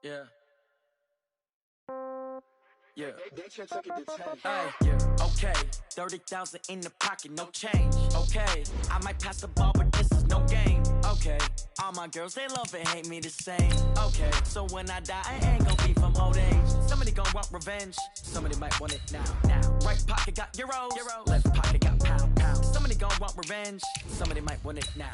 Yeah. Yeah. Hey, yeah. Okay. 30,000 in the pocket, no change. Okay. I might pass the ball, but this is no game. Okay. All my girls, they love and hate me the same. Okay. So when I die, I ain't gon' be from old age. Somebody gon' want revenge. Somebody might want it now. Right pocket got euros. Left pocket got pound. Somebody gon' want revenge. Somebody might want it now.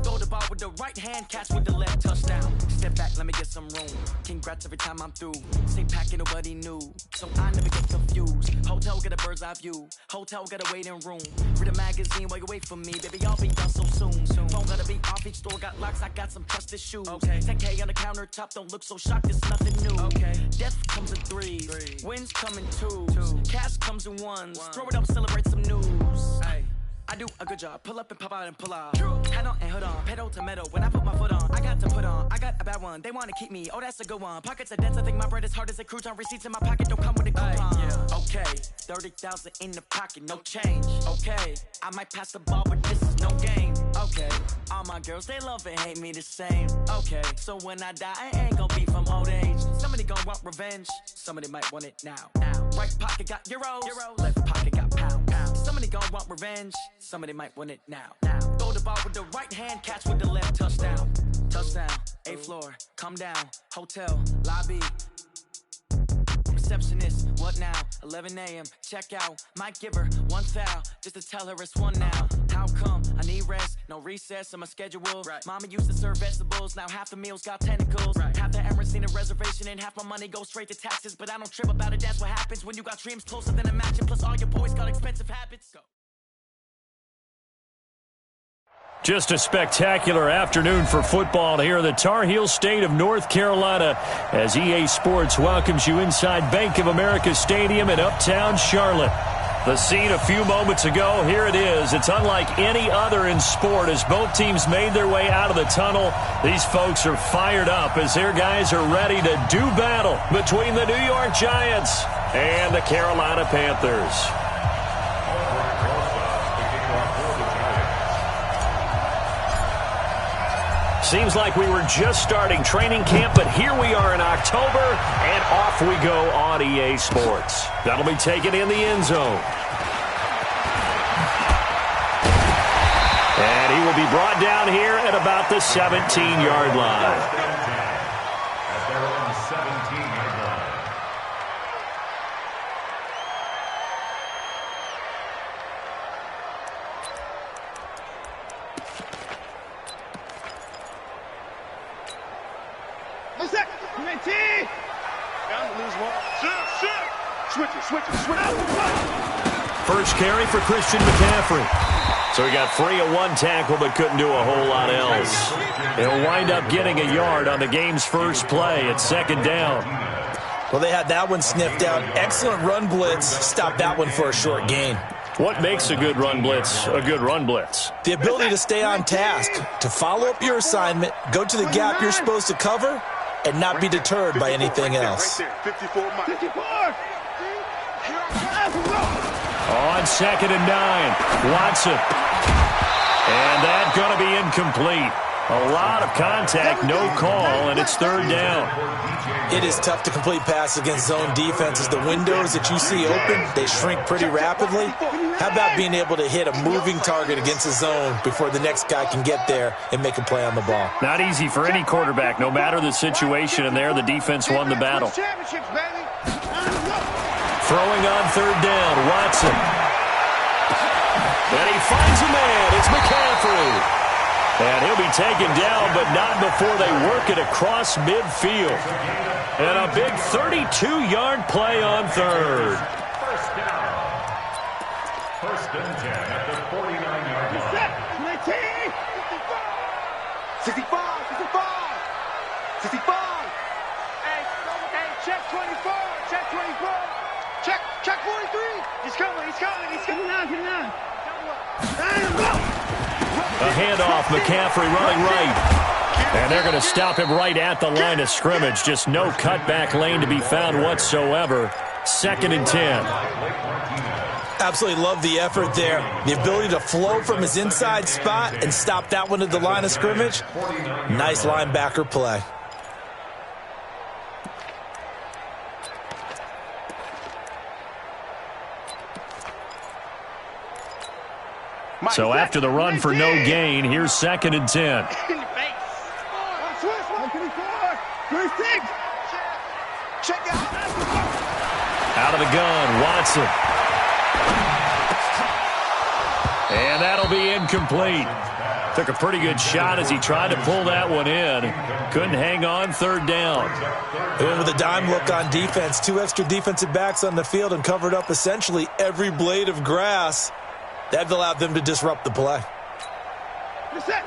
Throw the ball with the right hand, catch with the left, touchdown. Step back, let me get some room. Congrats every time I'm through. Same packet, nobody knew. So I never get confused. Hotel get a bird's eye view. Hotel got a waiting room. Read a magazine while you wait for me. Baby, I'll be done so soon. Phone gotta be off, each store got locks. I got some trusted shoes. Okay. 10K on the countertop, don't look so shocked, it's nothing new. Okay. Death comes in threes. Wins come in twos. Cash comes in ones. Throw it up, celebrate some news. Ay. I do a good job. Pull up and pop out and pull out. Hat on and hood on. Pedal to metal. When I put my foot on, I got to put on. I got a bad one. They want to keep me. Oh, that's a good one. Pockets are dense. I think my bread is hard as a crouton. Receipts in my pocket don't come with a coupon. Yeah. Okay. 30,000 in the pocket. No change. Okay. I might pass the ball, but this is no game. Okay. All my girls, they love and hate me the same. Okay. So when I die, I ain't gonna be from old age. Somebody gonna want revenge. Somebody might want it now. Right pocket got euros. Left pocket got pound. Somebody gon' want revenge. Somebody might want it now. Throw the ball with the right hand, catch with the left, touchdown. Touchdown, 8th floor, come down. Hotel, lobby. Receptionist, what now? 11 a.m., check out. Might give her one foul, just to tell her it's one now. How come? I need rest, no recess in my schedule. Right. Mama used to serve vegetables, now half the meals got tentacles. Right. Half the Emirates need a reservation and half my money goes straight to taxes. But I don't trip about it, that's what happens when you got dreams closer than a match. And plus all your boys got expensive habits. Go. Just a spectacular afternoon for football here in the Tar Heel state of North Carolina as EA Sports welcomes you inside Bank of America Stadium in Uptown Charlotte. The scene a few moments ago, here it is. It's unlike any other in sport as both teams made their way out of the tunnel. These folks are fired up as their guys are ready to do battle between the New York Giants and the Carolina Panthers. Seems like we were just starting training camp, but here we are in October, and off we go on EA Sports. That'll be taken in the end zone. And he will be brought down here at about the 17-yard line. First carry for Christian McCaffrey. So he got free of one tackle but couldn't do a whole lot else. He'll wind up getting a yard on the game's first play at 2nd down. Well, they had that one sniffed out. Excellent run blitz. Stopped that one for a short gain. What makes a good run blitz a good run blitz? The ability to stay on task, to follow up your assignment, go to the gap you're supposed to cover, and not be deterred by anything else. Right there, 54. On 2nd and 9, Watson. And that's going to be incomplete. A lot of contact, no call, and it's 3rd down. It is tough to complete pass against zone defenses. The windows that you see open, they shrink pretty rapidly. How about being able to hit a moving target against a zone before the next guy can get there and make a play on the ball? Not easy for any quarterback, no matter the situation, and there the defense won the battle. Throwing on 3rd down, Watson. And he finds a man. It's McCaffrey. And he'll be taken down, but not before they work it across midfield. And a big 32-yard play on 3rd. First down. 1st and 10 at the 49-yard line. 65. Hey, check 24. Check 24. Check 43. He's coming. Get him out. A handoff, McCaffrey running right. And they're going to stop him right at the line of scrimmage. Just no cutback lane to be found whatsoever. 2nd and 10. Absolutely love the effort there. The ability to flow from his inside spot and stop that one at the line of scrimmage. Nice linebacker play. So after the run for no gain, here's 2nd and 10. Out of the gun, Watson. And that'll be incomplete. Took a pretty good shot as he tried to pull that one in. Couldn't hang on, 3rd down. They went with a dime look on defense. 2 extra defensive backs on the field and covered up essentially every blade of grass. That allowed them to disrupt the play.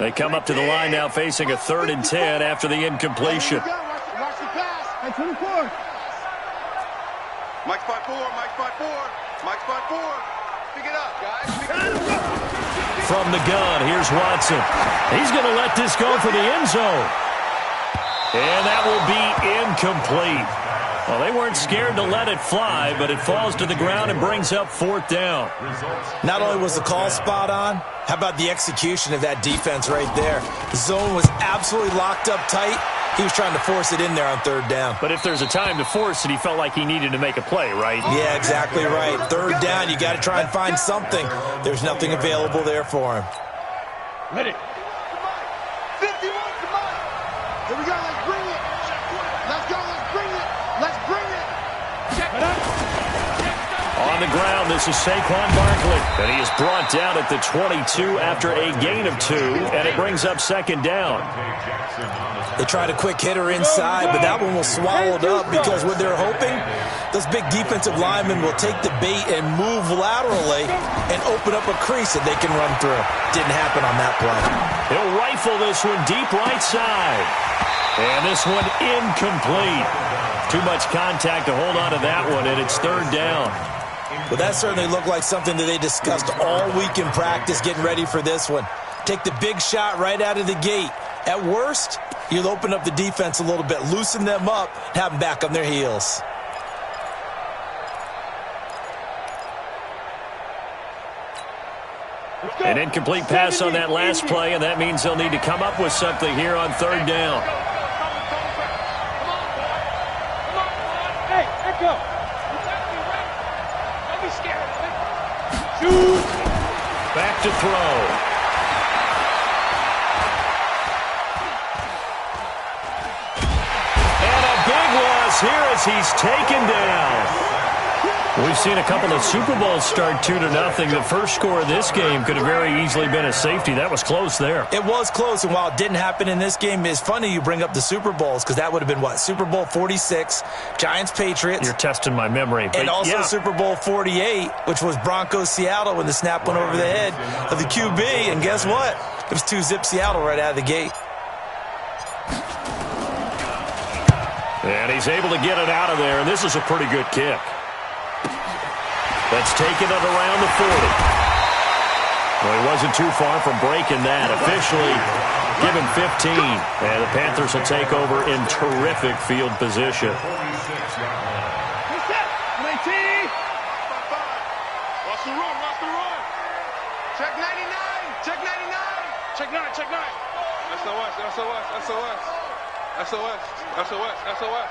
They come up to the line now facing a 3rd and 10 after the incompletion. Watch the pass. 24. Mike 5-4, Mike 5-4, Mike 5-4. Pick it up, guys. Pick it up. From the gun, here's Watson. He's going to let this go for the end zone. And that will be incomplete. Well, they weren't scared to let it fly, but it falls to the ground and brings up 4th down. Not only was the call spot on, how about the execution of that defense right there? The zone was absolutely locked up tight. He was trying to force it in there on 3rd down. But if there's a time to force it, he felt like he needed to make a play, right? Yeah, exactly right. 3rd down, you got to try and find something. There's nothing available there for him. Ready. 51, come on. Here we go, let's bring it. Let's go, let's bring it. Let's bring it. Check it out. On the ground, this is Saquon Barkley. And he is brought down at the 22 after a gain of 2, and it brings up 2nd down. They tried a quick hitter inside, but that one was swallowed up because what they're hoping, those big defensive linemen will take the bait and move laterally and open up a crease that they can run through. Didn't happen on that play. He'll rifle this one deep right side. And this one incomplete. Too much contact to hold on to that one, and it's 3rd down. Well, that certainly looked like something that they discussed all week in practice getting ready for this one. Take the big shot right out of the gate. At worst, you'll open up the defense a little bit, loosen them up, and have them back on their heels. An incomplete pass on that last play, and that means they'll need to come up with something here on 3rd down. Hey, Echo. Don't be scared. Shoot. Back to throw. Here as he's taken down. We've seen a couple of Super Bowls start 2-0. The first score of this game could have very easily been a safety. That was close there. It was close, and while it didn't happen in this game, it's funny you bring up the Super Bowls because that would have been, what, Super Bowl 46, Giants-Patriots. You're testing my memory. And also Super Bowl 48, which was Broncos-Seattle when the snap went over the head of the QB. And guess what? It was 2-zip Seattle right out of the gate. And he's able to get it out of there, and this is a pretty good kick. That's taken it around the 40. Well, he wasn't too far from breaking that. Officially given 15, and the Panthers will take over in terrific field position. Watch the run, watch the run. Check 99, check 99. Check 9, check 9. SOS, SOS, SOS. SOS, SOS, SOS.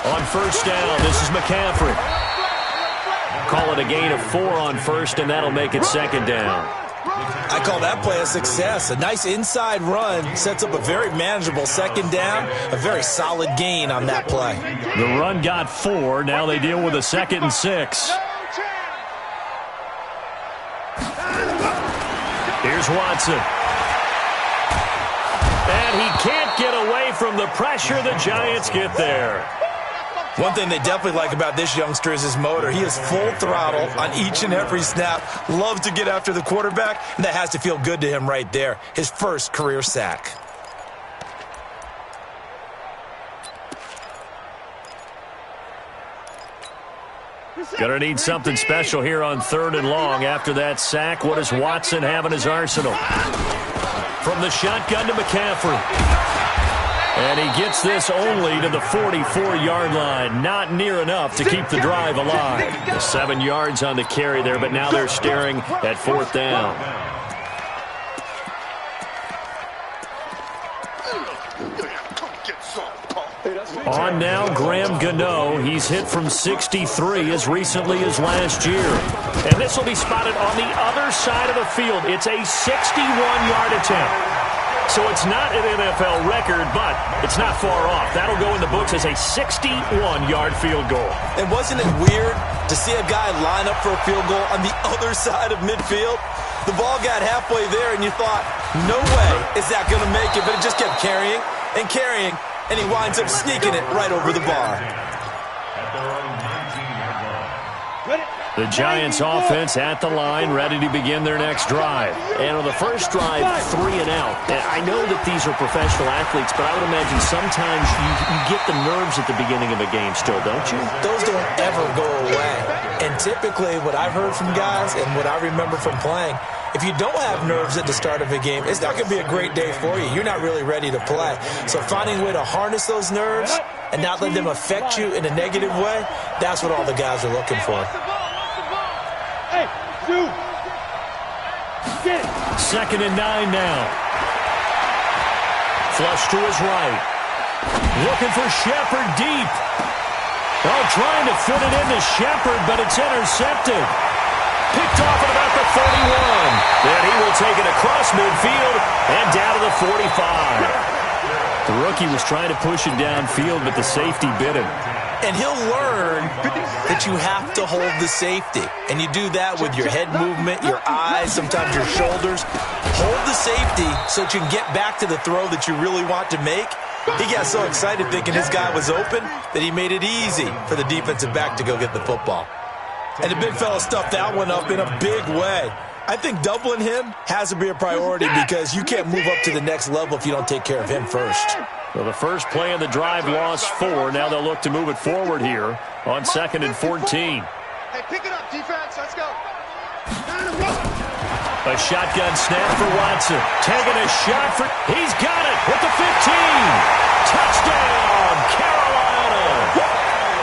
On 1st down, this is McCaffrey. Call it a gain of 4 on 1st, and that'll make it 2nd down. I call that play a success. A nice inside run sets up a very manageable 2nd down, a very solid gain on that play. The run got 4. Now they deal with a 2nd and 6. Here's Watson. And he can't get away from the pressure. The Giants get there. One thing they definitely like about this youngster is his motor. He is full throttle on each and every snap. Loves to get after the quarterback, and that has to feel good to him right there. His first career sack. Gonna need something special here on 3rd and long. After that sack, what does Watson have in his arsenal? From the shotgun to McCaffrey. And he gets this only to the 44-yard line. Not near enough to keep the drive alive. 7 yards on the carry there, but now they're staring at 4th down. On now, Graham Gano. He's hit from 63 as recently as last year. And this will be spotted on the other side of the field. It's a 61-yard attempt. So it's not an NFL record, but it's not far off. That'll go in the books as a 61-yard field goal. And wasn't it weird to see a guy line up for a field goal on the other side of midfield? The ball got halfway there, and you thought, no way is that going to make it. But it just kept carrying and carrying, and he winds up sneaking it right over the bar. The Giants offense at the line, ready to begin their next drive. And on the first drive, 3 and out. And I know that these are professional athletes, but I would imagine sometimes you get the nerves at the beginning of a game still, don't you? Those don't ever go away. And typically what I've heard from guys and what I remember from playing, if you don't have nerves at the start of a game, it's not going to be a great day for you. You're not really ready to play. So finding a way to harness those nerves and not let them affect you in a negative way, that's what all the guys are looking for. Second and 9 now. Flush to his right. Looking for Shepard deep. Oh, trying to fit it into Shepard, but it's intercepted. Picked off at about the 31. Then he will take it across midfield and down to the 45. The rookie was trying to push it downfield, but the safety bit him. And he'll learn that you have to hold the safety. And you do that with your head movement, your eyes, sometimes your shoulders. Hold the safety so that you can get back to the throw that you really want to make. He got so excited thinking his guy was open that he made it easy for the defensive back to go get the football. And the big fella stuffed that one up in a big way. I think doubling him has to be a priority because you can't move up to the next level if you don't take care of him first. Well, the first play of the drive lost 4. Now they'll look to move it forward here on 2nd and 14. Hey, pick it up, defense. Let's go. A shotgun snap for Watson. Taking a shot for... He's got it with the 15. Touchdown, Carolina.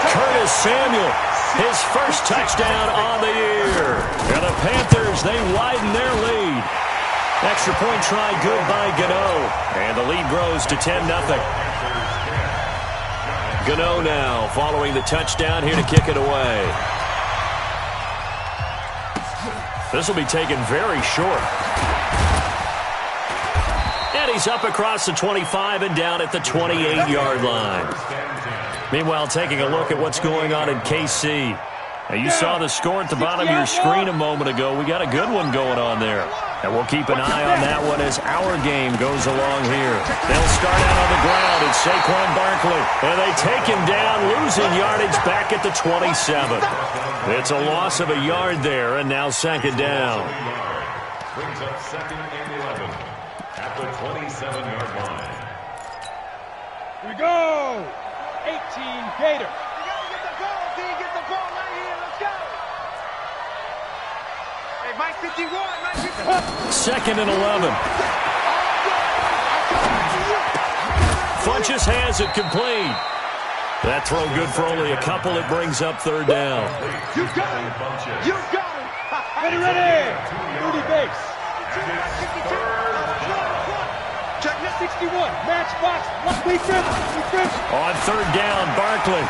Curtis Samuel, his first touchdown on the year. And the Panthers, they widen their lead. Extra point try good by Gano. And the lead grows to 10-0. Gano now following the touchdown here to kick it away. This will be taken very short. And he's up across the 25 and down at the 28-yard line. Meanwhile, taking a look at what's going on in KC. Now, you saw the score at the bottom of your screen a moment ago. We got a good one going on there. And we'll keep an eye on that one as our game goes along here. They'll start out on the ground. It's Saquon Barkley. And they take him down, losing yardage back at the 27. It's a loss of a yard there, and now 2nd down. Brings up 2nd and 11 at the 27-yard line. Here we go. 18 Gator. You gotta get the ball, D. Get the ball right here. Let's go. Hey, Mike 51. Mike 51. 2nd and 11. Funches has it complete. That throw good for only a couple. It brings up 3rd down. You got it. You got it. Ready. Rudy Bates. Check 61. Match box. Lee Cripps. On 3rd down, Barkley.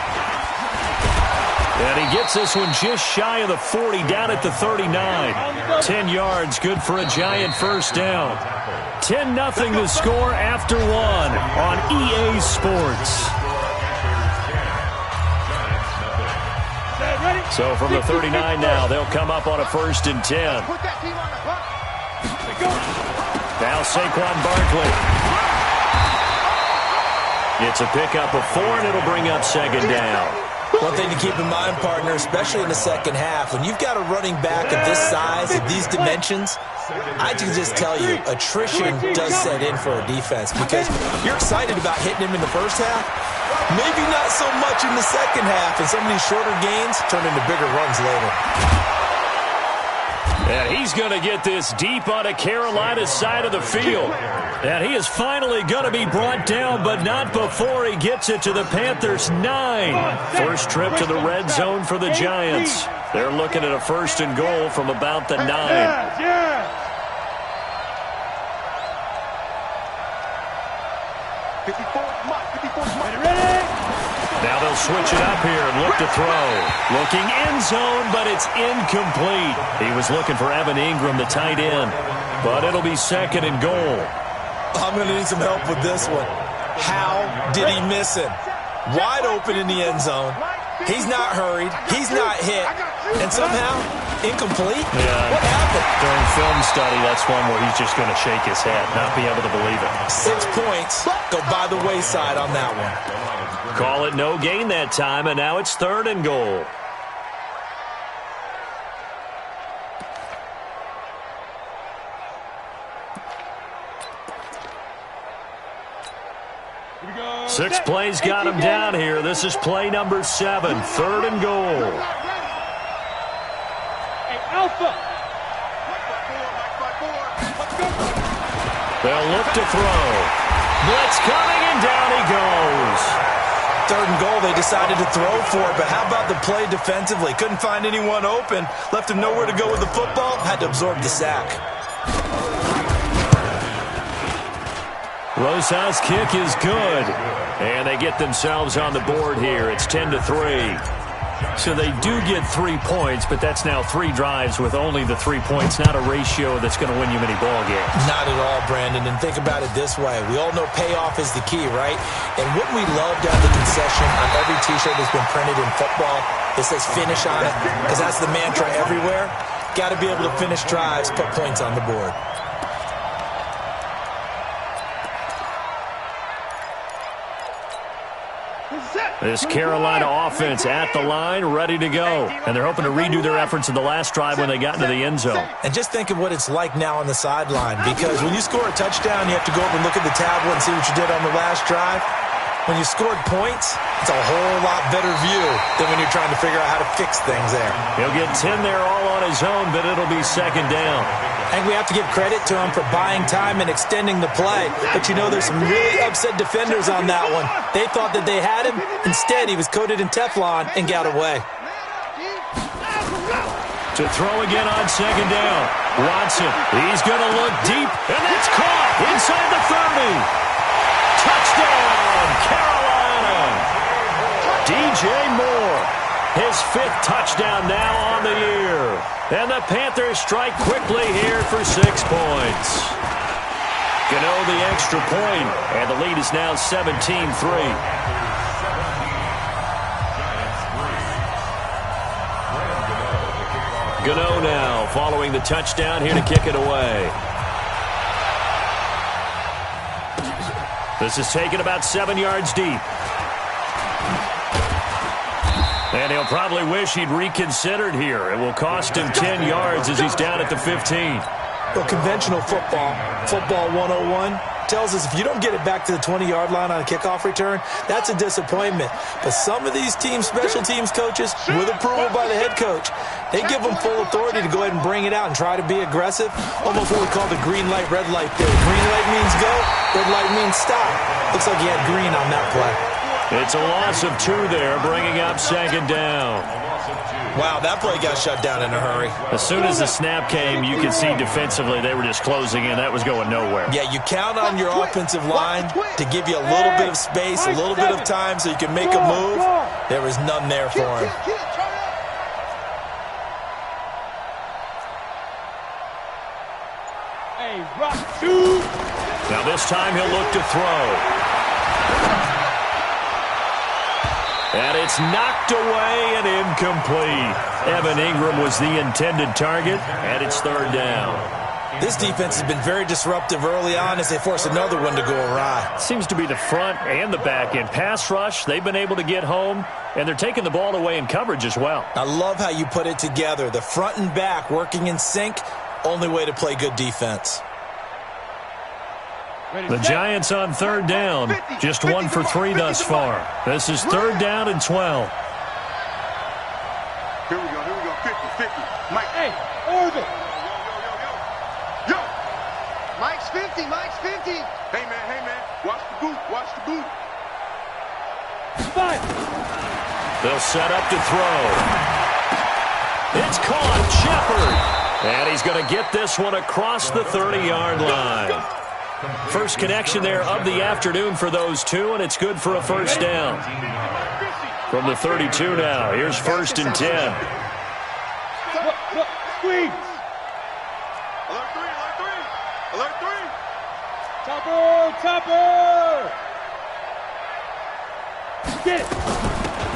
And he gets this one just shy of the 40, down at the 39. 10 yards, good for a Giant first down. 10-0 the score after 1 on EA Sports. So from the 39 now, they'll come up on a 1st and 10. Now Saquon Barkley. It's a pickup of 4, and it'll bring up 2nd down. One thing to keep in mind, partner, especially in the second half, when you've got a running back of this size, of these dimensions, I can just tell you, attrition does set in for a defense because you're excited about hitting him in the first half. Maybe not so much in the second half, and some of these shorter gains turn into bigger runs later. And he's going to get this deep onto Carolina's side of the field. And he is finally going to be brought down, but not before he gets it to the Panthers' 9. First trip to the red zone for the Giants. They're looking at a 1st and goal from about the 9. Now they'll switch it up here and look to throw. Looking end zone, but it's incomplete. He was looking for Evan Ingram, the tight end. But it'll be 2nd and goal. I'm going to need some help with this one. How did he miss him? Wide open in the end zone. He's not hurried. He's not hit. And somehow, incomplete? Yeah. What happened? During film study, that's one where he's just going to shake his head, not be able to believe it. 6 points go by the wayside on that one. Call it no gain that time, and now it's 3rd and goal. Six plays got him down here. This is play number 7, 3rd and goal. Alpha. They'll look to throw. Blitz coming, and down he goes. 3rd and goal, they decided to throw for it, but how about the play defensively? Couldn't find anyone open, left him nowhere to go with the football, had to absorb the sack. Rosas' kick is good, and they get themselves on the board here. It's 10-3. So they do get 3 points, but that's now 3 drives with only the 3 points, not a ratio that's going to win you many ball games. Not at all, Brandon, and think about it this way. We all know payoff is the key, right? And wouldn't we love to have the concession on every T-shirt that's been printed in football that says finish on it? Because that's the mantra everywhere. Got to be able to finish drives, put points on the board. This Carolina offense at the line, ready to go. And they're hoping to redo their efforts in the last drive when they got into the end zone. And just think of what it's like now on the sideline, because when you score a touchdown, you have to go over and look at the tablet and see what you did on the last drive. When you scored points, it's a whole lot better view than when you're trying to figure out how to fix things there. He'll get 10 there all on his own, but it'll be 2nd down. I think we have to give credit to him for buying time and extending the play. But, you know, there's some really upset defenders on that one. They thought that they had him. Instead, he was coated in Teflon and got away. To throw again on 2nd down. Watson, he's going to look deep, and that's caught inside the 30. Touchdown, Carolina. DJ Moore, his 5th touchdown now on the year. And the Panthers strike quickly here for 6 points. Gano the extra point, and the lead is now 17-3. Gano now following the touchdown here to kick it away. This is taken about 7 yards deep. And he'll probably wish he'd reconsidered here. It will cost him 10 yards as he's down at the 15. Well, conventional football 101, tells us if you don't get it back to the 20-yard line on a kickoff return, that's a disappointment. But some of these teams, special teams coaches, with approval by the head coach, they give them full authority to go ahead and bring it out and try to be aggressive. Almost what we call the green light, red light theory. Green light means go, red light means stop. Looks like he had green on that play. It's a loss of 2 there, bringing up 2nd down. Wow, that play got shut down in a hurry. As soon as the snap came, you could see defensively they were just closing in. That was going nowhere. Yeah, you count on your offensive line to give you a little bit of space, a little bit of time so you can make a move. There was none there for him. Now this time he'll look to throw. And it's knocked away and incomplete. Evan Ingram was the intended target, and it's 3rd down. This defense has been very disruptive early on as they force another one to go awry. Seems to be the front and the back end. Pass rush, they've been able to get home. and they're taking the ball away in coverage as well. I love how you put it together. The front and back working in sync, only way to play good defense. The Giants on third down, just 1 for 3 thus far. This is third down and 12. Here we go, 50, Mike. Hey, Orbit. Yo! Mike's 50, Mike's 50. Hey, man, watch the boot. Spot. They'll set up to throw. It's caught, Shepard. And he's going to get this one across the 30-yard line. First connection there of the afternoon for those two, and it's good for a first down. From the 32 now, here's first and 10. Look, squeeze. Alert 3. Topper. Get it.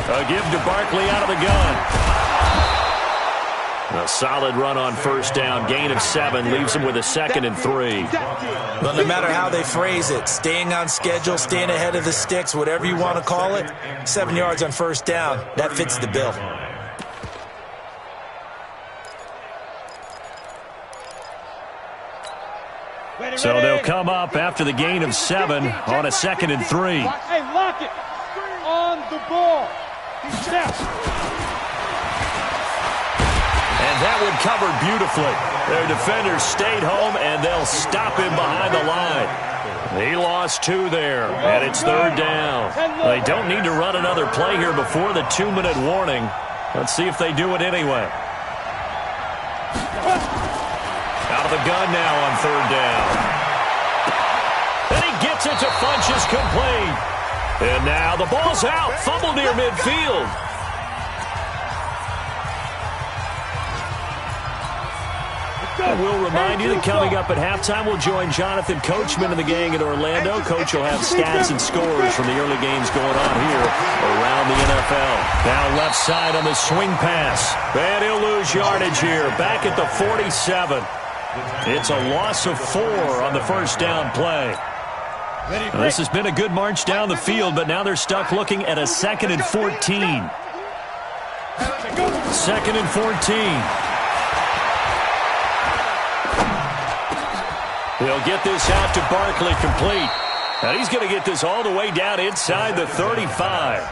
A give to Barkley out of the gun. A solid run on first down. Gain of 7 leaves him with a 2nd and 3. Well, no matter how they phrase it, staying on schedule, staying ahead of the sticks, whatever you want to call it, 7 yards on first down, that fits the bill. So they'll come up after the gain of 7 on a 2nd and 3. Hey, lock it. On the ball. Snap. And that one covered beautifully. Their defenders stayed home, and they'll stop him behind the line. He lost 2 there, and it's third down. They don't need to run another play here before the 2-minute warning. Let's see if they do it anyway. Out of the gun now on third down. And he gets it to Funchess complete. And now the ball's out. Fumble near midfield. And we'll remind you that coming up at halftime, we'll join Jonathan Coachman and the gang at Orlando. Coach will have stats and scores from the early games going on here around the NFL. Now left side on the swing pass. And he'll lose yardage here. Back at the 47. It's a loss of 4 on the first down play. Now, this has been a good march down the field, but now they're stuck looking at a 2nd and 14. 2nd and 14. He'll get this out to Barkley complete. And he's going to get this all the way down inside the 35.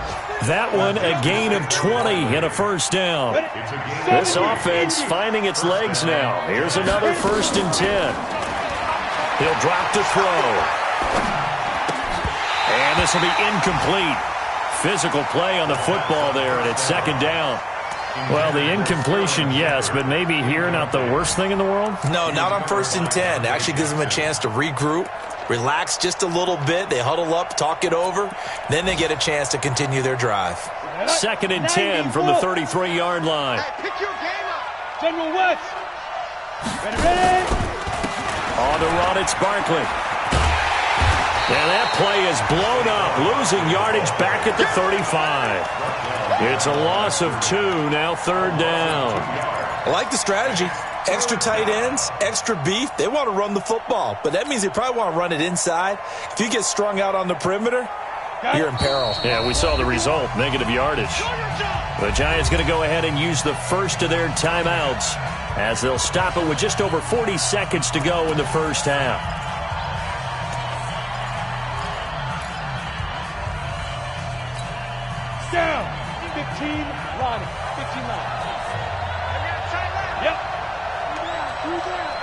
That one a gain of 20 and a first down. This offense finding its legs now. Here's another first and 10. He'll drop to throw. And this will be incomplete. Physical play on the football there, and it's 2nd down. Well, the incompletion, yes, but maybe here not the worst thing in the world? No, not on first and 10. It actually gives them a chance to regroup, relax just a little bit. They huddle up, talk it over. Then they get a chance to continue their drive. 2nd and 10 from the 33-yard line. Hey, pick your game up. General West. Ready. On the run, it's Barkley. And that play is blown up, losing yardage back at the 35. It's a loss of 2, now third down. I like the strategy. Extra tight ends, extra beef. They want to run the football, but that means they probably want to run it inside. If you get strung out on the perimeter, you're in peril. Yeah, we saw the result, negative yardage. The Giants going to go ahead and use the first of their timeouts as they'll stop it with just over 40 seconds to go in the first half. Down. 15 line. 15 line. Yep. 3 down.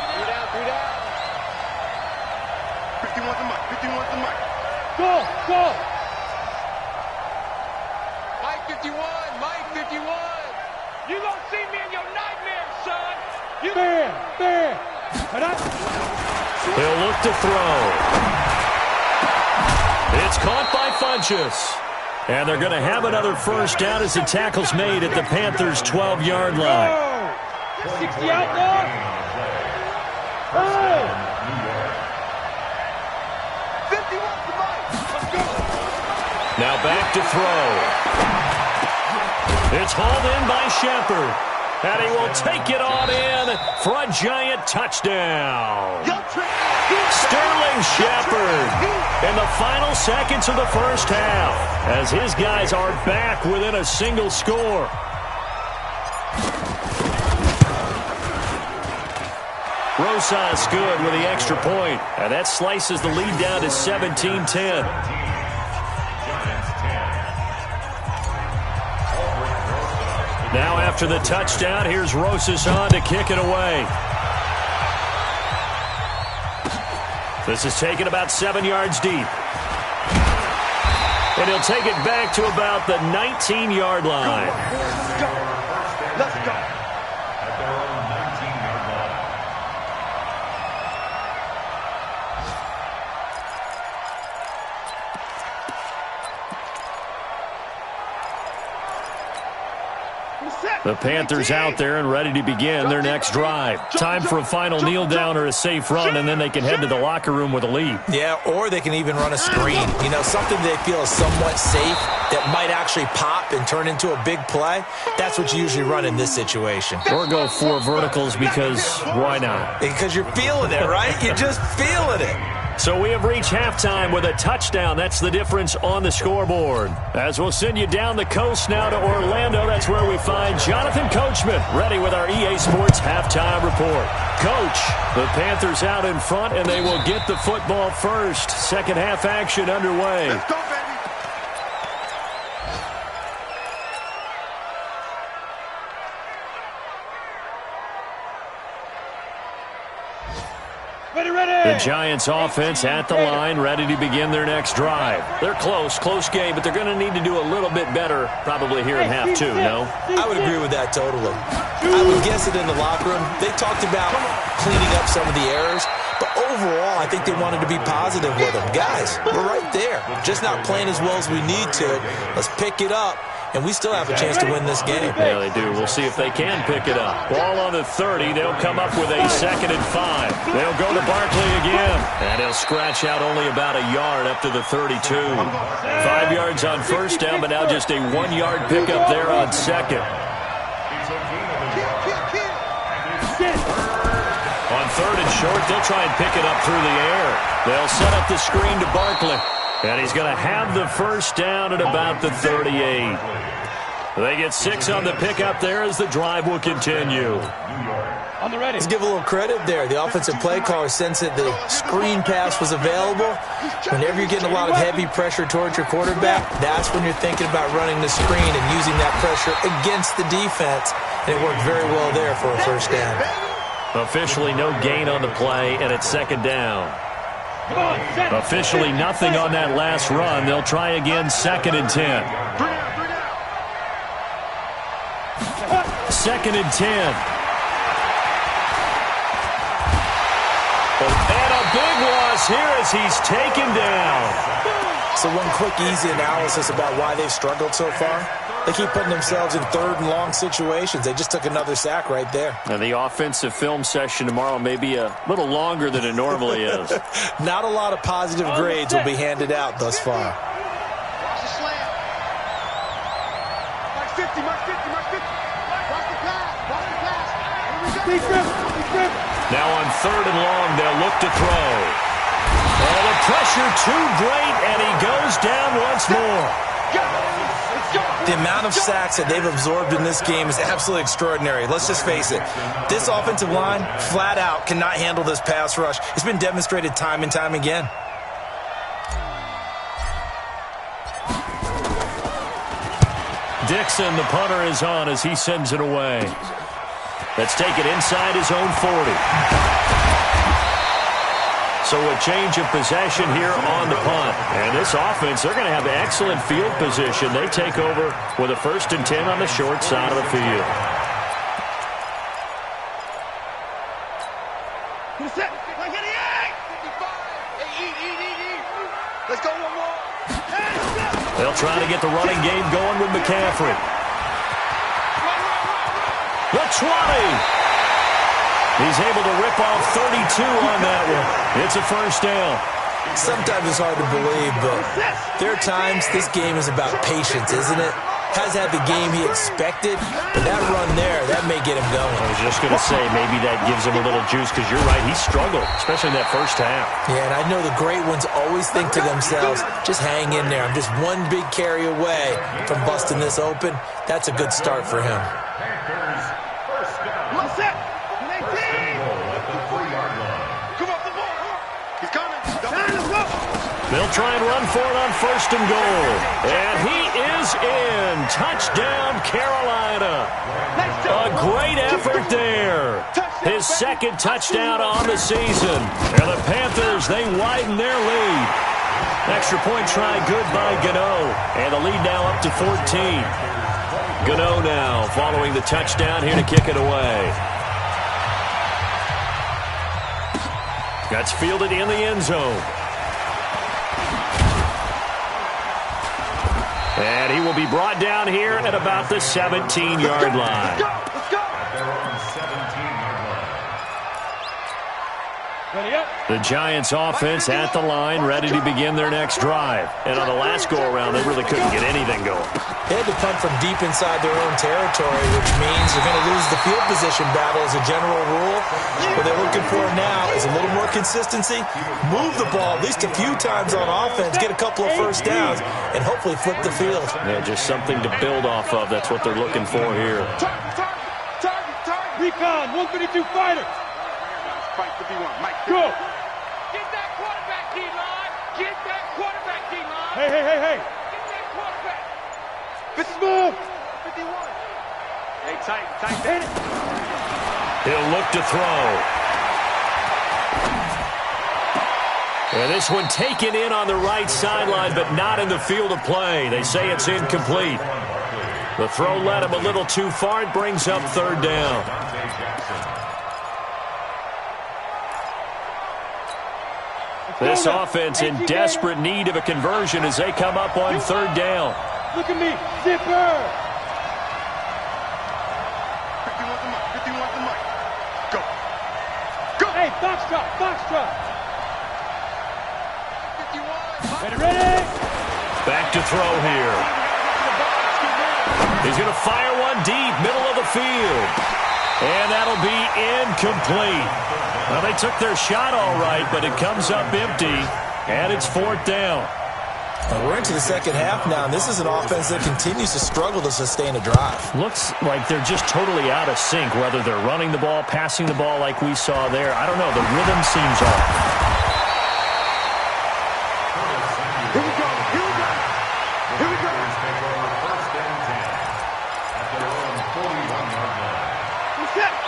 51 to Mike. Go. Mike 51. You gonna see me in your nightmares, son. You there. He'll look to throw. It's caught by Funchess. And they're going to have another first down as the tackle's made at the Panthers' 12-yard line. 60 outlaw. Oh. 51 to Mike. Let's go. Now back to throw. It's hauled in by Shepard. And he will take it on in for a giant touchdown. Sterling Shepard in the final seconds of the first half as his guys are back within a single score. Rosas good with the extra point, and that slices the lead down to 17-10. Now after the touchdown, here's Rosas on to kick it away. This is taken about 7 yards deep. And he'll take it back to about the 19-yard line. Let's go. Let's go. At their own 19-yard line. The Panthers out there and ready to begin their next drive. Time for a final kneel down or a safe run, and then they can head to the locker room with a lead. Yeah, or they can even run a screen. You know, something they feel is somewhat safe that might actually pop and turn into a big play. That's what you usually run in this situation. Or go 4 verticals because why not? Because you're feeling it, right? You're just feeling it. So we have reached halftime with a touchdown. That's the difference on the scoreboard. As we'll send you down the coast now to Orlando, that's where we find Jonathan Coachman ready with our EA Sports halftime report. Coach, the Panthers out in front, and they will get the football first. Second half action underway. Let's go, baby. The Giants offense at the line, ready to begin their next drive. They're close game, but they're going to need to do a little bit better probably here in half 2, no? I would agree with that totally. I would guess it in the locker room. They talked about cleaning up some of the errors, but overall, I think they wanted to be positive with them. Guys, we're right there. Just not playing as well as we need to. Let's pick it up, and we still have a chance to win this game. Yeah, they do. We'll see if they can pick it up. Ball on the 30. They'll come up with a 2nd and 5. They'll go to Barkley again, and he'll scratch out only about a yard up to the 32. 5 yards on first down, but now just a 1-yard pickup there on second. On 3rd and short, they'll try and pick it up through the air. They'll set up the screen to Barkley. And he's going to have the first down at about the 38. They get 6 on the pickup there as the drive will continue. On the ready. Let's give a little credit there. The offensive play caller sensed that the screen pass was available. Whenever you're getting a lot of heavy pressure towards your quarterback, that's when you're thinking about running the screen and using that pressure against the defense. And it worked very well there for a first down. Officially no gain on the play, and it's 2nd down. Officially nothing on that last run. They'll try again, 2nd and 10. 2nd and 10. And a big loss here as he's taken down. So one quick, easy analysis about why they've struggled so far. They keep putting themselves in 3rd and long situations. They just took another sack right there. And the offensive film session tomorrow may be a little longer than it normally is. Not a lot of positive grades will be handed out thus far. Watch the slam. Mark 50, Mark 50, Mark 50. Watch the pass, watch the pass. Here we go. Deep grip. Now on 3rd and long, they'll look to throw. And the pressure too great, and he goes down once more. The amount of sacks that they've absorbed in this game is absolutely extraordinary. Let's just face it. This offensive line, flat out, cannot handle this pass rush. It's been demonstrated time and time again. Dixon, the punter, is on as he sends it away. Let's take it inside his own 40. So a change of possession here on the punt. And this offense, they're going to have excellent field position. They take over with a 1st and 10 on the short side of the field. Let's go one more. They'll try to get the running game going with McCaffrey. The 20. He's able to rip off 32 on that one. It's a first down. Sometimes it's hard to believe, but there are times this game is about patience, isn't it? Has had the game he expected, but that run there, that may get him going. I was just going to say, maybe that gives him a little juice, because you're right, he struggled, especially in that first half. Yeah, and I know the great ones always think to themselves, just hang in there. I'm just one big carry away from busting this open. That's a good start for him. They'll try and run for it on 1st and goal. And he is in. Touchdown, Carolina. A great effort there. His 2nd touchdown on the season. And the Panthers, they widen their lead. Extra point try good by Gano. And the lead now up to 14. Gano now following the touchdown here to kick it away. That's fielded in the end zone. And he will be brought down here at about the 17-yard line. The Giants offense at the line, ready to begin their next drive. And on the last go-around, they really couldn't get anything going. They had to punt from deep inside their own territory, which means they're going to lose the field position battle as a general rule. What they're looking for now is a little more consistency, move the ball at least a few times on offense, get a couple of first downs, and hopefully flip the field. Yeah, just something to build off of. That's what they're looking for here. Recon, 152 fighter. Fight the B1. Mike, go. Get that quarterback, D-line. Get that quarterback, D-line. Hey. Get that quarterback. 51. 51. Hey, tight. Hit it. He'll look to throw. And this one taken in on the right sideline, but not in the field of play. They say it's incomplete. The throw led him a little too far. It brings up 3rd down. This offense in desperate need of a conversion as they come up on 3rd down. Look at me. Zipper. 51 the mic. Go. Hey, box drop. 51. Ready. Back to throw here. He's going to fire one deep, middle of the field. And that'll be incomplete. Well, they took their shot all right, but it comes up empty, and it's 4th down. And we're into the second half now, and this is an offense that continues to struggle to sustain a drive. Looks like they're just totally out of sync, whether they're running the ball, passing the ball like we saw there. I don't know. The rhythm seems off. Here we go.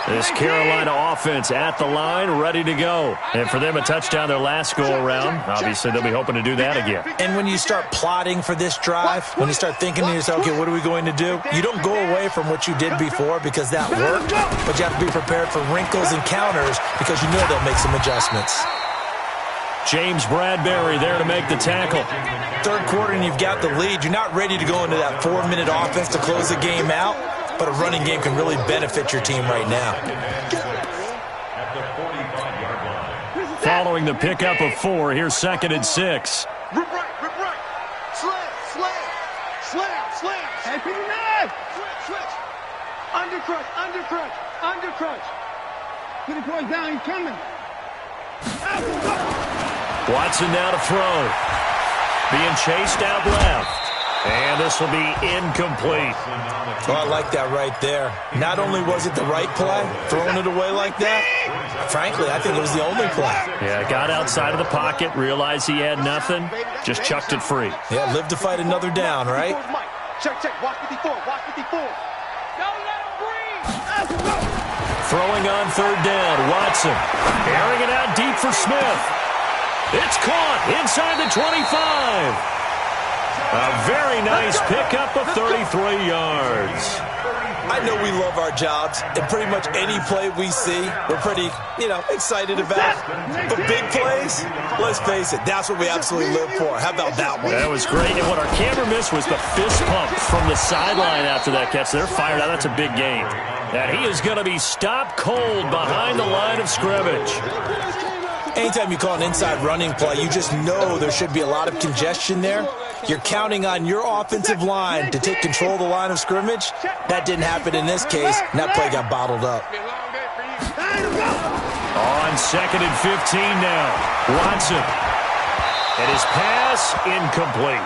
This Carolina offense at the line, ready to go. And for them, a touchdown their last go-around. Obviously, they'll be hoping to do that again. And when you start plotting for this drive, when you start thinking to yourself, okay, what are we going to do? You don't go away from what you did before because that worked, but you have to be prepared for wrinkles and counters because you know they'll make some adjustments. James Bradbury there to make the tackle. 3rd quarter and you've got the lead. You're not ready to go into that 4-minute offense to close the game out, but a running game can really benefit your team right now. Following the pickup of 4, here's 2nd and 6. Rip right. Slam. Hey, 59. Switch. Undercrunch. 20 points down, he's coming. Watson now to throw. Being chased out left. And this will be incomplete. Oh, I like that right there. Not only was it the right play, throwing it away like that, frankly, I think it was the only play. Yeah, got outside of the pocket, realized he had nothing, just chucked it free. Yeah, live to fight another down, right? Check. Watch 54. Don't let him breathe. Throwing on 3rd down, Watson. Airing it out deep for Smith. It's caught inside the 25. A very nice pickup of 33 yards. I know we love our jobs, and pretty much any play we see, we're pretty, excited about. But big plays, let's face it, that's what we absolutely live for. How about that one? That was great, and what our camera missed was the fist pump from the sideline after that catch. They're fired out. That's a big game. And he is going to be stopped cold behind the line of scrimmage. Anytime you call an inside running play, you just know there should be a lot of congestion there. You're counting on your offensive line to take control of the line of scrimmage. That didn't happen in this case, and that play got bottled up. On 2nd and 15 now. Watson. And his pass incomplete.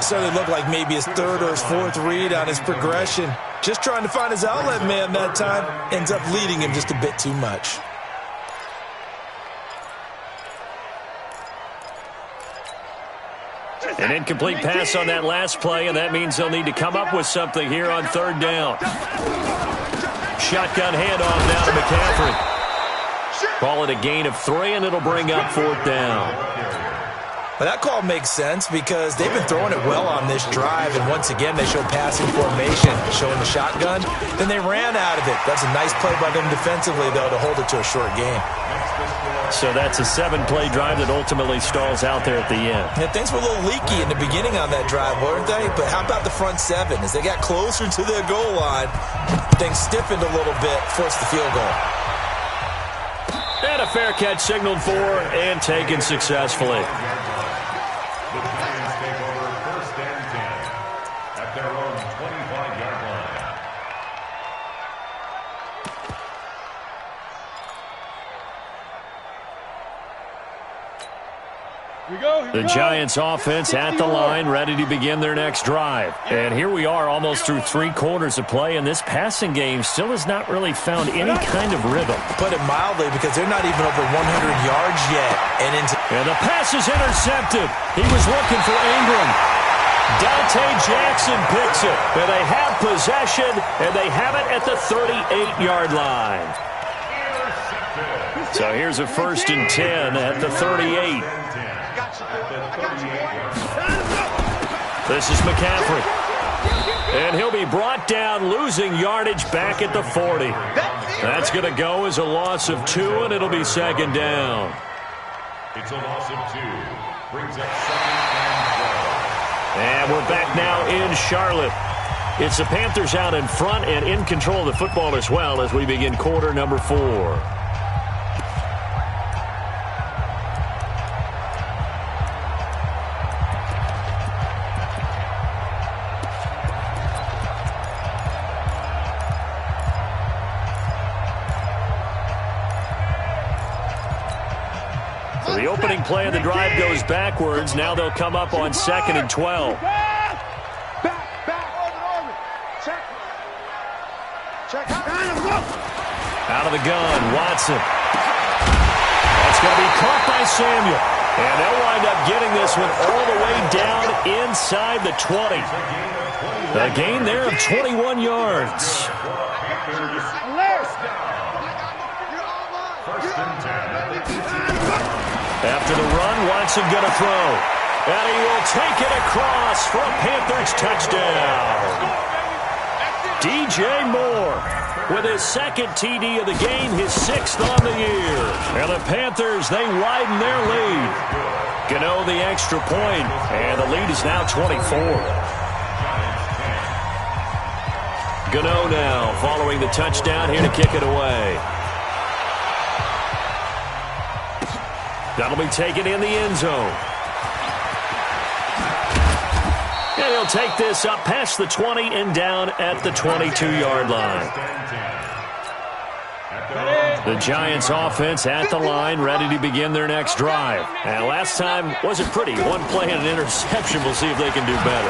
So it looked like maybe his third or his fourth read on his progression. Just trying to find his outlet man that time. Ends up leading him just a bit too much. An incomplete pass on that last play, and that means they'll need to come up with something here on 3rd down. Shotgun handoff now to McCaffrey. Call it a gain of 3, and it'll bring up 4th down. But that call makes sense because they've been throwing it well on this drive, and once again they show passing formation, showing the shotgun. Then they ran out of it. That's a nice play by them defensively, though, to hold it to a short game. So that's a 7-play drive that ultimately stalls out there at the end. Yeah, things were a little leaky in the beginning on that drive, weren't they? But how about the front 7? As they got closer to their goal line, things stiffened a little bit, forced the field goal. And a fair catch signaled for and taken successfully. The Giants take over 1st and 10 at their own 25-yard line. The Giants offense at the line, ready to begin their next drive. And here we are almost through 3 quarters of play, and this passing game still has not really found any kind of rhythm. Put it mildly, because they're not even over 100 yards yet. And the pass is intercepted. He was looking for Ingram. Dante Jackson picks it. And they have possession, and they have it at the 38-yard line. So here's a 1st and 10 at the 38. This is McCaffrey. And he'll be brought down, losing yardage back at the 40. That's going to go as a loss of 2, and it'll be 2nd down. It's a loss of 2. Brings up 2nd and 12. And we're back now in Charlotte. It's the Panthers out in front and in control of the football as well as we begin quarter number 4. The opening play of the drive goes backwards. Now they'll come up on 2nd and 12. Out of the gun, Watson. That's going to be caught by Samuel. And they'll wind up getting this one all the way down inside the 20. A gain there of 21 yards. After the run, Watson going to throw. And he will take it across for a Panthers touchdown. DJ Moore with his 2nd TD of the game, his 6th on the year. And the Panthers, they widen their lead. Gano the extra point, and the lead is now 24. Gano now following the touchdown here to kick it away. That'll be taken in the end zone. And he'll take this up past the 20 and down at the 22-yard line. The Giants offense at the line, ready to begin their next drive. And last time wasn't pretty. 1 play and an interception. We'll see if they can do better.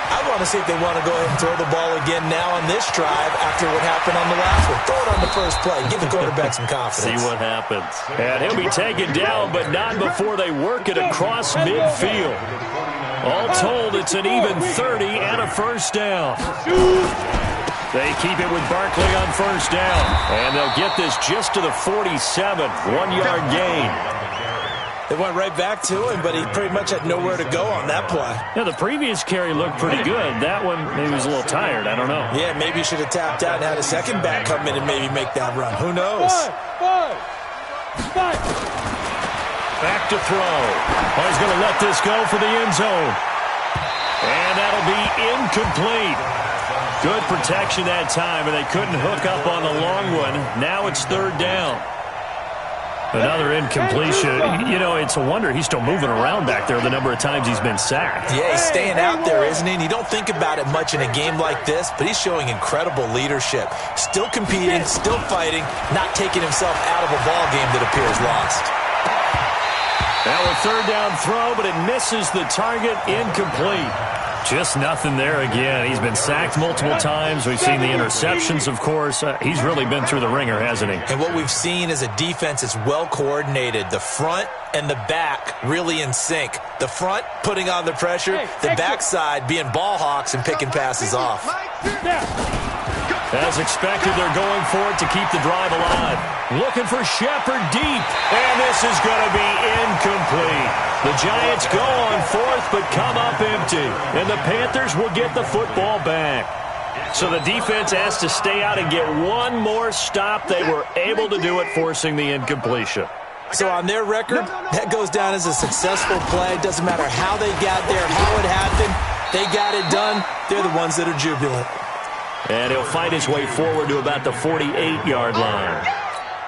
I want to see if they want to go ahead and throw the ball again now on this drive after what happened on the last one. Throw it on the first play. Give the quarterback some confidence. See what happens. And he'll be taken down, but not before they work it across midfield. All told, it's an even 30 and a 1st down. They keep it with Barkley on 1st down. And they'll get this just to the 47. 1-yard gain. They went right back to him, but he pretty much had nowhere to go on that play. Yeah, the previous carry looked pretty good. That one, maybe was a little tired. I don't know. Yeah, maybe he should have tapped out and had a second back come in and maybe make that run. Who knows? Back to throw. Oh, he's going to let this go for the end zone. And that'll be incomplete. Good protection that time, and they couldn't hook up on the long one. Now it's 3rd down. Another incompletion. You know, it's a wonder he's still moving around back there the number of times he's been sacked. Yeah, he's staying out there, isn't he? And you don't think about it much in a game like this, but he's showing incredible leadership. Still competing, still fighting, not taking himself out of a ball game that appears lost. Now a third down throw, but it misses the target, incomplete. Just nothing there again. He's been sacked multiple times. We've seen the interceptions, of course. He's really been through the ringer, hasn't he? And what we've seen is a defense that's well coordinated. The front and the back really in sync. The front putting on the pressure, the backside being ball hawks and picking passes off. As expected, they're going for it to keep the drive alive. Looking for Shepard deep, and this is going to be incomplete. The Giants go on fourth, but come up empty, and the Panthers will get the football back. So the defense has to stay out and get one more stop. They were able to do it, forcing the incompletion. So on their record, that goes down as a successful play. Doesn't matter how they got there, how it happened. They got it done. They're the ones that are jubilant. And he'll fight his way forward to about the 48-yard line.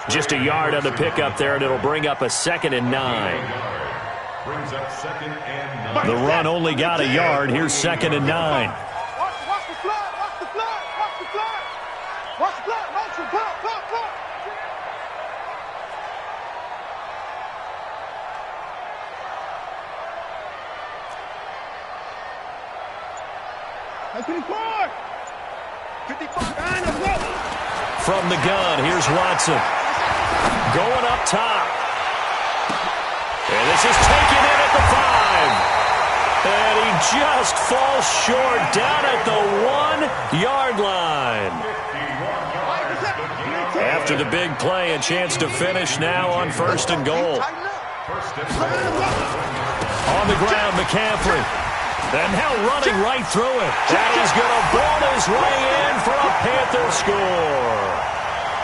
Just a yard on the pickup there, and it'll bring up a 2nd and 9. Brings up 2nd and 9. The run only got a yard. Here's 2nd and 9. Watch the flag, watch the flag, watch the flag. Watch the flag, motion, block. That's 54. 55, behind us, look. From the gun, here's Watson. Going up top. And this is taken in at the 5. And he just falls short down at the 1-yard line. After the big play, a chance to finish now on 1st and goal. On the ground, McCaffrey. And now running right through it. That is going to ball his way in for a Panther score.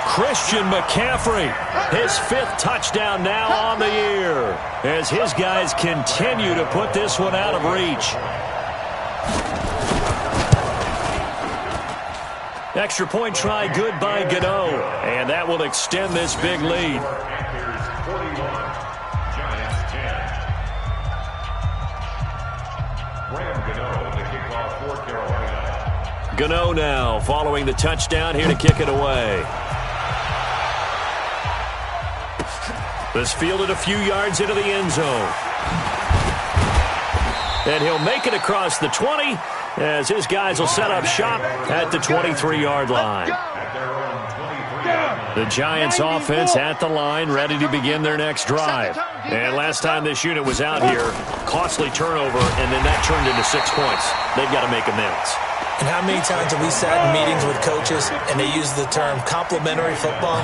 Christian McCaffrey, his 5th touchdown now on the year, as his guys continue to put this one out of reach. Extra point try good by Gano, and that will extend this big lead. Panthers 41, Giants 10. Graham Gano, the kickoff for Carolina. Gano now following the touchdown, here to kick it away. This fielded a few yards into the end zone. And he'll make it across the 20 as his guys will set up shop at the 23-yard line. The Giants offense at the line, ready to begin their next drive. And last time this unit was out here, costly turnover, and then that turned into 6 points. They've got to make amends. And how many times have we sat in meetings with coaches and they use the term complementary football?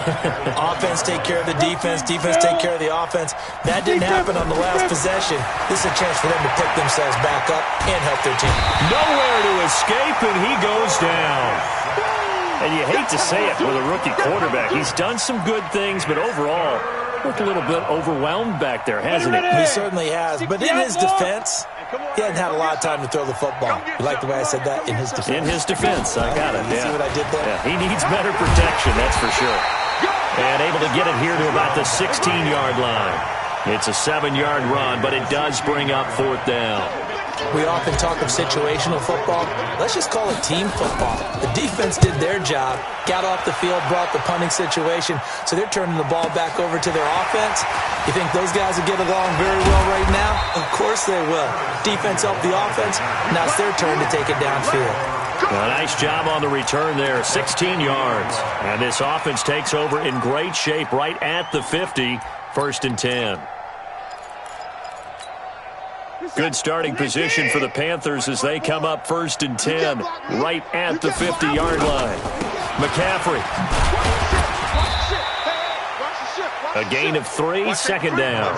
Offense take care of the defense, defense take care of the offense. That didn't happen on the last possession. This is a chance for them to pick themselves back up and help their team. Nowhere to escape, and he goes down. And you hate to say it with a rookie quarterback. He's done some good things, but overall, looked a little bit overwhelmed back there, hasn't he? He certainly has. But in his defense, he hasn't had a lot of time to throw the football. You like the way I said that? In his defense. In his defense, I got it. You see what I did there? Yeah, he needs better protection, that's for sure. And able to get it here to about the 16-yard line. It's a 7-yard run, but it does bring up 4th down. We often talk of situational football. Let's just call it team football. The defense did their job, got off the field, brought the punting situation, so they're turning the ball back over to their offense. You think those guys will get along very well right now? Of course they will. Defense helped the offense. Now it's their turn to take it downfield. A nice job on the return there, 16 yards. And this offense takes over in great shape right at the 50, 1st and 10. Good starting position for the Panthers as they come up 1st and 10, right at the 50-yard line. McCaffrey. A gain of 3, 2nd down.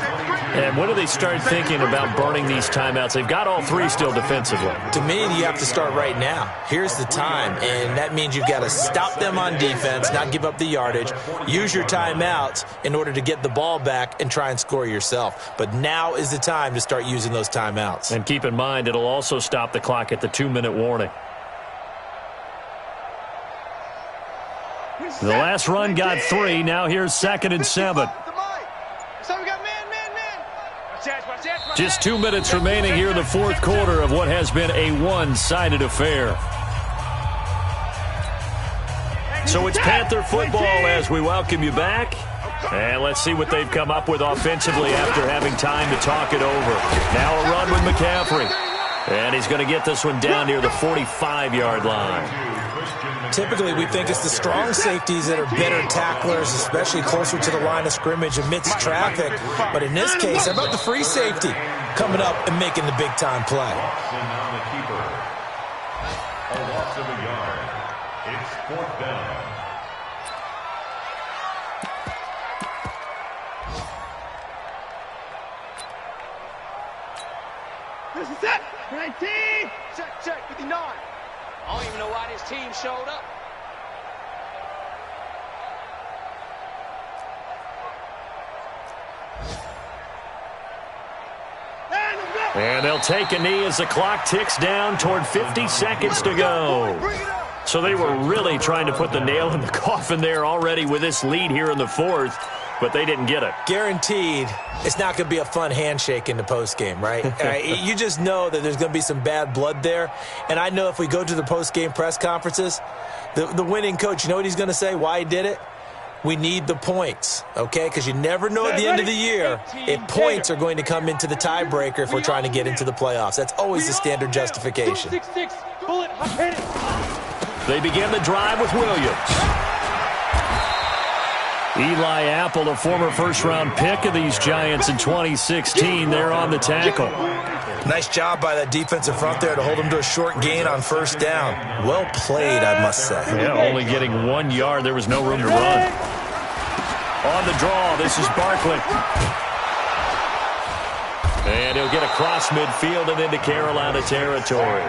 And when do they start thinking about burning these timeouts? They've got all 3 still defensively. To me, you have to start right now. Here's the time, and that means you've got to stop them on defense, not give up the yardage, use your timeouts in order to get the ball back and try and score yourself. But now is the time to start using those timeouts. And keep in mind, it'll also stop the clock at the 2-minute warning. The last run got 3. Now here's 2nd and 7. Just 2 minutes remaining here in the fourth quarter of what has been a one-sided affair. So it's Panther football as we welcome you back. And let's see what they've come up with offensively after having time to talk it over. Now a run with McCaffrey. And he's going to get this one down near the 45-yard line. Typically, we think it's the strong safeties that are better tacklers, especially closer to the line of scrimmage amidst traffic. But in this case, how about the free safety coming up and making the big-time play? A loss of a yard. It's fourth down. This is it. 19. Check, 59. I don't even know why this team showed up. And they'll take a knee as the clock ticks down toward 50 seconds to go. So they were really trying to put the nail in the coffin there already with this lead here in the fourth, but they didn't get it. Guaranteed, it's not going to be a fun handshake in the postgame, right? You just know that there's going to be some bad blood there. And I know if we go to the postgame press conferences, the winning coach, you know what he's going to say, why he did it? We need the points, okay? Because you never know at the end of the year if points are going to come into the tiebreaker if we're trying to get into the playoffs. That's always the standard justification. They begin the drive with Williams. Eli Apple, a former first-round pick of these Giants in 2016, they're on the tackle. Nice job by that defensive front there to hold him to a short gain on first down. Well played, I must say. Yeah, only getting 1 yard. There was no room to run. On the draw, this is Barkley. And he'll get across midfield and into Carolina territory.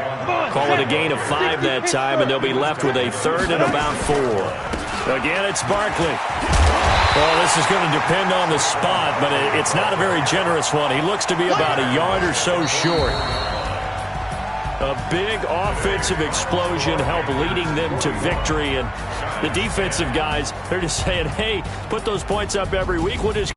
Call it a gain of 5 that time, and they'll be left with a third and about 4. Again, it's Barkley. Well, this is going to depend on the spot, but it's not a very generous one. He looks to be about a yard or so short. A big offensive explosion helped leading them to victory, and the defensive guys, they're just saying, hey, put those points up every week. We'll just